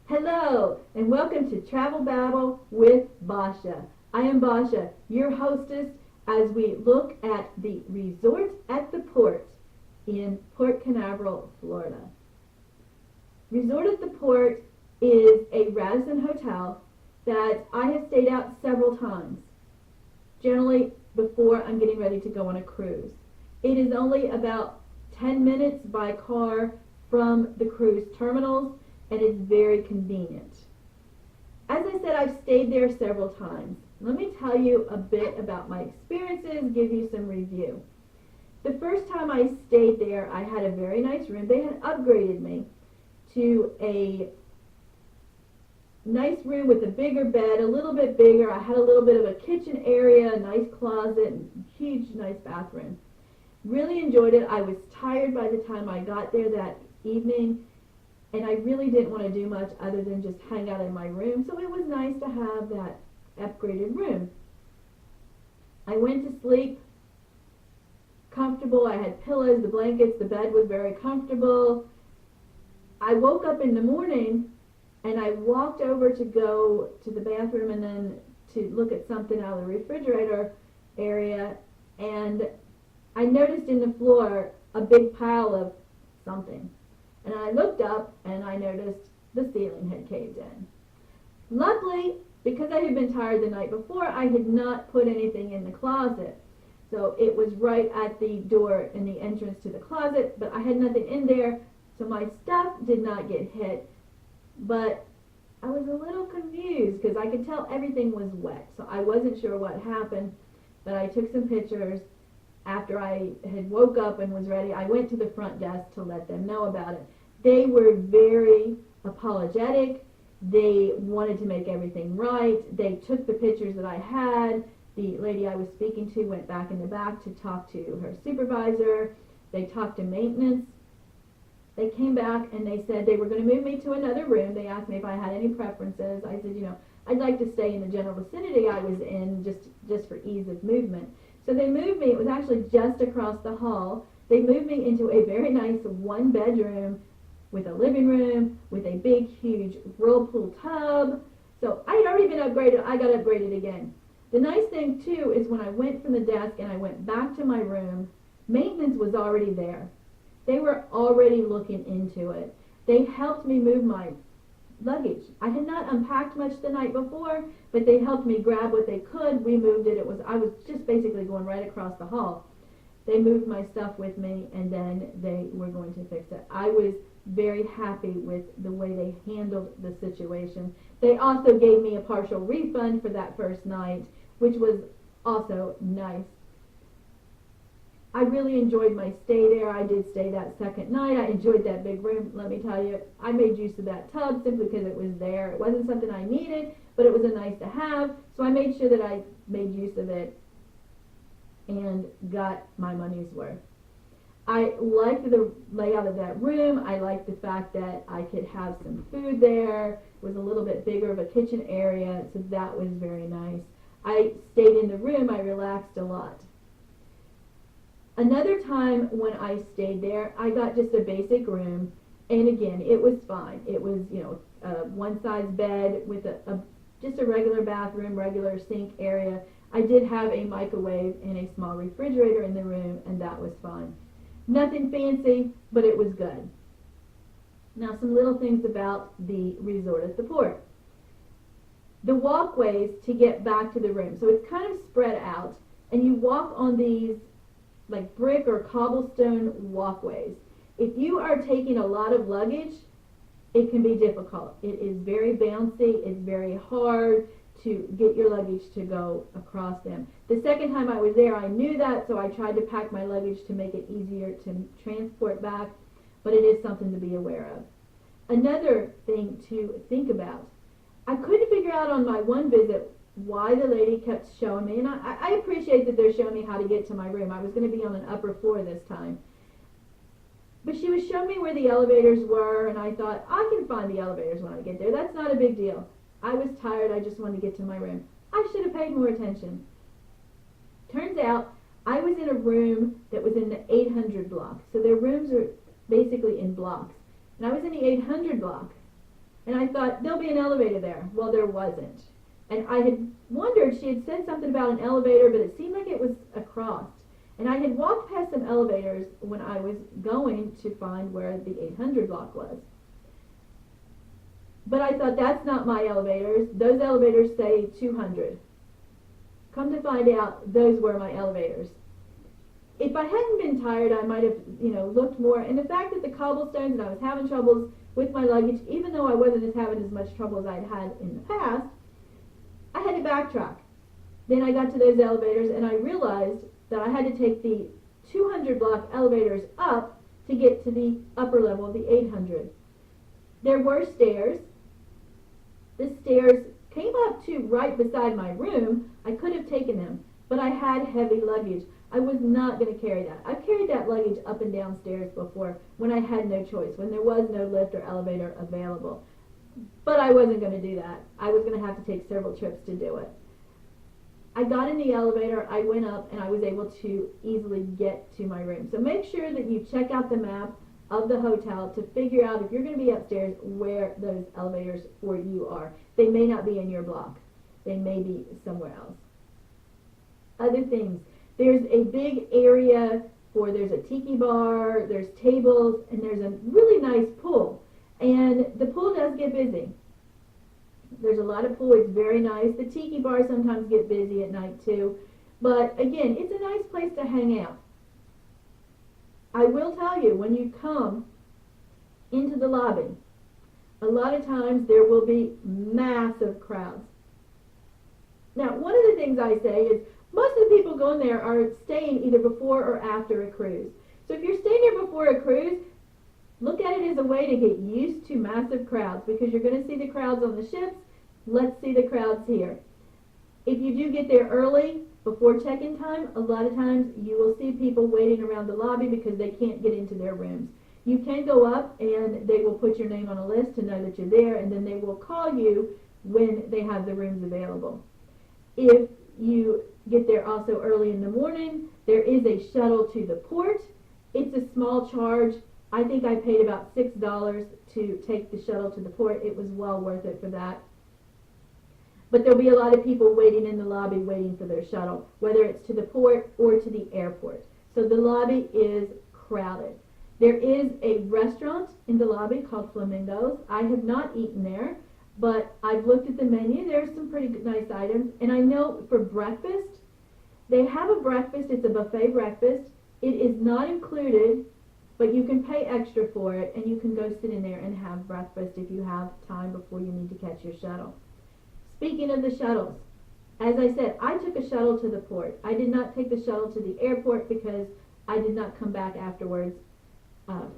Hello, and welcome to Travel Babble with Basha. I am Basha, your hostess, as we look at the Resort at the Port in Port Canaveral, Florida. Resort at the Port is a Radisson hotel that I have stayed at several times, generally before I'm getting ready to go on a cruise. It is only about 10 minutes by car from the cruise terminals, and it's very convenient. As I said, I've stayed there several times. Let me tell you a bit about my experiences, give you some review. The first time I stayed there, I had a very nice room. They had upgraded me to a nice room with a bigger bed, a little bit bigger. I had a little bit of a kitchen area, a nice closet, and huge, nice bathroom. Really enjoyed it. I was tired by the time I got there that evening, and I really didn't want to do much other than just hang out in my room, so it was nice to have that upgraded room. I went to sleep comfortable. I had pillows, the blankets, the bed was very comfortable. I woke up in the morning and I walked over to go to the bathroom and then to look at something out of the refrigerator area, and I noticed in the floor a big pile of something. And I looked up and I noticed the ceiling had caved in. Luckily, because I had been tired the night before, I had not put anything in the closet. So it was right at the door in the entrance to the closet, but I had nothing in there, so my stuff did not get hit. But I was a little confused because I could tell everything was wet, so I wasn't sure what happened, but I took some pictures. After I had woke up and was ready, I went to the front desk to let them know about it. They were very apologetic. They wanted to make everything right. They took the pictures that I had. The lady I was speaking to went back in the back to talk to her supervisor. They talked to maintenance. They came back and they said they were going to move me to another room. They asked me if I had any preferences. I said, I'd like to stay in the general vicinity I was in just for ease of movement. So they moved me. It was actually just across the hall. They moved me into a very nice one-bedroom with a living room, with a big, huge whirlpool tub. So I had already been upgraded. I got upgraded again. The nice thing, too, is when I went from the desk and I went back to my room, maintenance was already there. They were already looking into it. They helped me move my luggage. I had not unpacked much the night before, but they helped me grab what they could. We moved it. I was just basically going right across the hall. They moved my stuff with me, and then they were going to fix it. I was very happy with the way they handled the situation. They also gave me a partial refund for that first night, which was also nice. I really enjoyed my stay there. I did stay that second night. I enjoyed that big room. Let me tell you, I made use of that tub simply because it was there. It wasn't something I needed, but it was a nice to have, so I made sure that I made use of it and got my money's worth. I liked the layout of that room. I liked the fact that I could have some food there. It was a little bit bigger of a kitchen area, so that was very nice. I stayed in the room. I relaxed a lot. Another time when I stayed there, I got just a basic room, and again, it was fine. It was, a one-size bed with just a regular bathroom, regular sink area. I did have a microwave and a small refrigerator in the room, and that was fine. Nothing fancy, but it was good. Now, some little things about the resort at the port. The walkways to get back to the room. So it's kind of spread out, and you walk on these like brick or cobblestone walkways. If you are taking a lot of luggage, it can be difficult. It is very bouncy. It's very hard to get your luggage to go across them. The second time I was there, I knew that, so I tried to pack my luggage to make it easier to transport back, but it is something to be aware of. Another thing to think about, I couldn't figure out on my one visit why the lady kept showing me, and I appreciate that they're showing me how to get to my room. I was going to be on an upper floor this time. But she was showing me where the elevators were, and I thought, I can find the elevators when I get there. That's not a big deal. I was tired. I just wanted to get to my room. I should have paid more attention. Turns out I was in a room that was in the 800 block. So their rooms are basically in blocks. And I was in the 800 block. And I thought, there'll be an elevator there. Well, there wasn't. And I had wondered, she had said something about an elevator, but it seemed like it was across. And I had walked past some elevators when I was going to find where the 800 block was. But I thought, that's not my elevators. Those elevators say 200. Come to find out, those were my elevators. If I hadn't been tired, I might have, looked more. And the fact that the cobblestones, and I was having troubles with my luggage, even though I wasn't having as much trouble as I'd had in the past, I had to backtrack. Then I got to those elevators, and I realized that I had to take the 200 block elevators up to get to the upper level of the 800. There were stairs. The stairs came up to right beside my room. I could have taken them, but I had heavy luggage. I was not going to carry that. I've carried that luggage up and down stairs before when I had no choice, when there was no lift or elevator available. But I wasn't going to do that. I was going to have to take several trips to do it. I got in the elevator, I went up, and I was able to easily get to my room. So make sure that you check out the map of the hotel to figure out, if you're going to be upstairs, where those elevators for you are. They may not be in your block. They may be somewhere else. Other things. There's a big area there's a tiki bar, there's tables, and there's a really nice pool. And the pool does get busy. There's a lot of pool. It's very nice. The tiki bars sometimes get busy at night too. But again, it's a nice place to hang out. I will tell you, when you come into the lobby, a lot of times there will be massive crowds. Now, one of the things I say is, most of the people going there are staying either before or after a cruise. So if you're staying here before a cruise, look at it as a way to get used to massive crowds, because you're going to see the crowds on the ships. Let's see the crowds here. If you do get there early, before check-in time, a lot of times you will see people waiting around the lobby because they can't get into their rooms. You can go up and they will put your name on a list to know that you're there, and then they will call you when they have the rooms available. If you get there also early in the morning, there is a shuttle to the port. It's a small charge. I think I paid about $6 to take the shuttle to the port. It was well worth it for that. But there'll be a lot of people waiting in the lobby waiting for their shuttle, whether it's to the port or to the airport. So the lobby is crowded. There is a restaurant in the lobby called Flamingo's. I have not eaten there, but I've looked at the menu. There's some pretty nice items. And I know for breakfast, they have a breakfast. It's a buffet breakfast. It is not included, but you can pay extra for it, and you can go sit in there and have breakfast if you have time before you need to catch your shuttle. Speaking of the shuttles, as I said, I took a shuttle to the port. I did not take the shuttle to the airport because I did not come back afterwards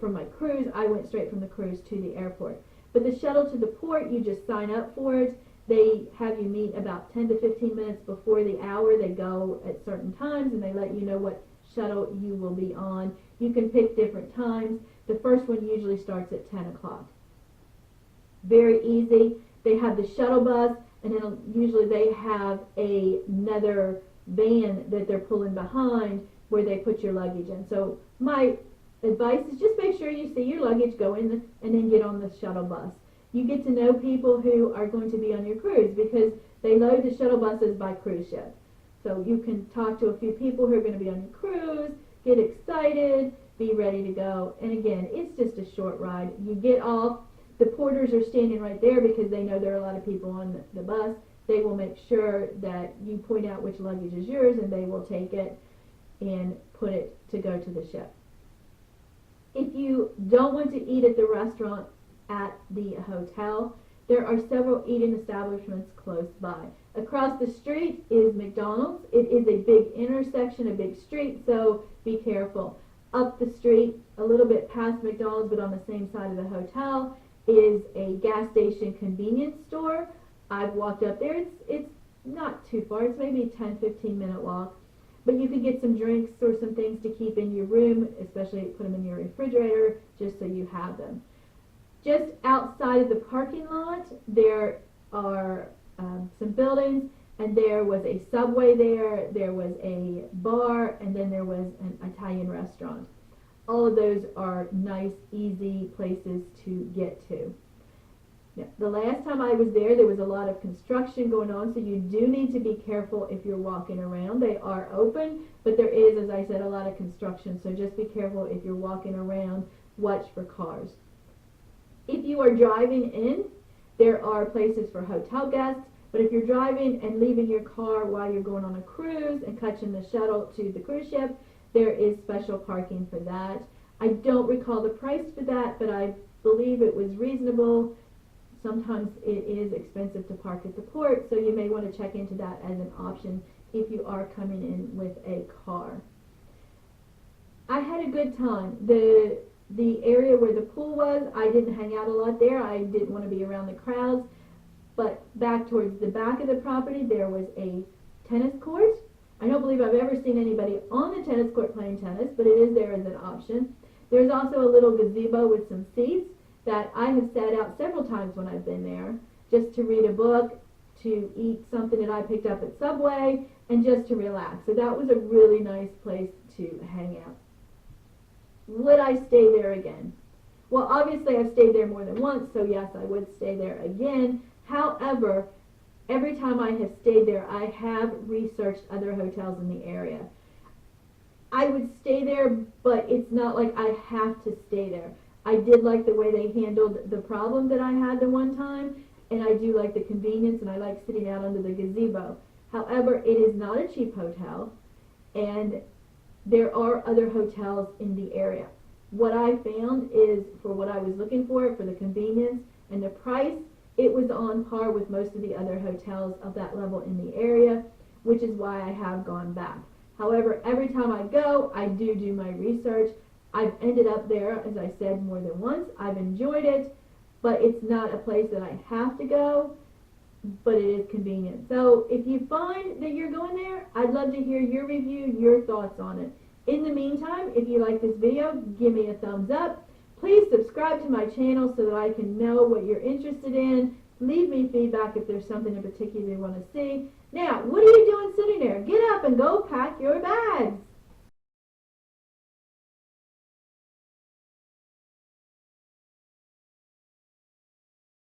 from my cruise. I went straight from the cruise to the airport. But the shuttle to the port, you just sign up for it. They have you meet about 10 to 15 minutes before the hour. They go at certain times, and they let you know what shuttle you will be on. You can pick different times. The first one usually starts at 10 o'clock. Very easy. They have the shuttle bus, and then usually they have another van that they're pulling behind where they put your luggage in. So my advice is just make sure you see your luggage, go in and then get on the shuttle bus. You get to know people who are going to be on your cruise because they load the shuttle buses by cruise ship. So you can talk to a few people who are going to be on your cruise, get excited, be ready to go. And again, it's just a short ride. You get off. The porters are standing right there because they know there are a lot of people on the bus. They will make sure that you point out which luggage is yours, and they will take it and put it to go to the ship. If you don't want to eat at the restaurant at the hotel, there are several eating establishments close by. Across the street is McDonald's. It is a big intersection, a big street, so be careful. Up the street, a little bit past McDonald's, but on the same side of the hotel, is a gas station convenience store. I've walked up there. It's not too far. It's maybe a 10-15 minute walk. But you could get some drinks or some things to keep in your room, especially put them in your refrigerator just so you have them. Just outside of the parking lot, there are some buildings, and there was a Subway there was a bar, and then there was an Italian restaurant. All of those are nice, easy places to get to. Yeah, the last time I was there was a lot of construction going on, so you do need to be careful if you're walking around. They are open, but there is, as I said, a lot of construction, so just be careful if you're walking around. Watch for cars. If you are driving in, there are places for hotel guests, but if you're driving and leaving your car while you're going on a cruise and catching the shuttle to the cruise ship, there is special parking for that. I don't recall the price for that, but I believe it was reasonable. Sometimes it is expensive to park at the port, so you may want to check into that as an option if you are coming in with a car. I had a good time. The area where the pool was, I didn't hang out a lot there. I didn't want to be around the crowds. But back towards the back of the property, there was a tennis court. I don't believe I've ever seen anybody on the tennis court playing tennis, but it is there as an option. There's also a little gazebo with some seats that I have sat out several times when I've been there, just to read a book, to eat something that I picked up at Subway, and just to relax. So that was a really nice place to hang out. Would I stay there again? Well, obviously I've stayed there more than once, so yes, I would stay there again. However, every time I have stayed there, I have researched other hotels in the area. I would stay there, but it's not like I have to stay there. I did like the way they handled the problem that I had the one time, and I do like the convenience, and I like sitting out under the gazebo. However, it is not a cheap hotel, and there are other hotels in the area. What I found is, for what I was looking for the convenience and the price, it was on par with most of the other hotels of that level in the area, which is why I have gone back. However, every time I go, I do my research. I've ended up there, as I said, more than once. I've enjoyed it, but it's not a place that I have to go, but it is convenient. So if you find that you're going there, I'd love to hear your review, your thoughts on it. In the meantime, if you like this video, give me a thumbs up. Please subscribe to my channel so that I can know what you're interested in. Leave me feedback if there's something in particular you want to see. Now, what are you doing sitting there? Get up and go pack your bags.